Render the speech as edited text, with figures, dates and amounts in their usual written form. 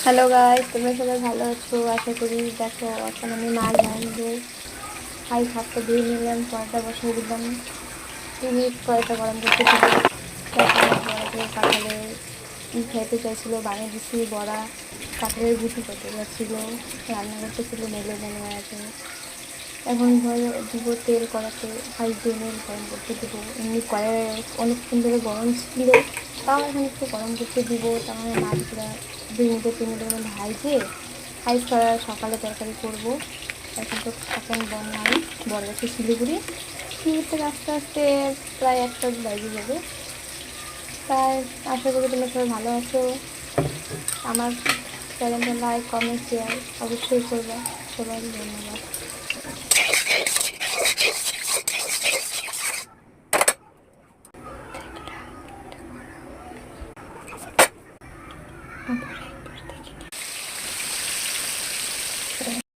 Hello guys, তোমরা সবাই ভালো আছো আশা করি। দেখো এখন আমি মাছ ভাজবো। হাতটা ধুয়ে নিলাম, কড়াইটা বসিয়ে দিলাম। 2 মিনিট কড়াইটা গরম করতে দিব। তারপর বড়াকে কাঁঠালের খেতে চাইছিলো, বানিয়ে দিচ্ছি বড়া। কাঁঠালের গুটি কত যাচ্ছিলো, রান্না করতেছিলো মেলে মেলে আছে। এখন দিব তেল কড়াতে, দিয়ে তেল গরম করতে দিব। এমনি কড়াই অনেকক্ষণ ধরে গরম ছিল, তাও এখন একটু গরম করতে দিব। তারপরে মাছগুলো 2 মিনিট 3 মিনিটের মধ্যে হাইস করা সকালে তরকারি করবো। এখন তো এখন নাই, বড় যাচ্ছে শিলিগুড়ি থেকে আস্তে আস্তে প্রায় 1টা বেজে যাবে। তাই আশা করি তোমরা সবাই ভালো আছো। আমার চ্যানেলটা লাইক কমেন্ট শেয়ার অবশ্যই করবে। সবাই ধন্যবাদ।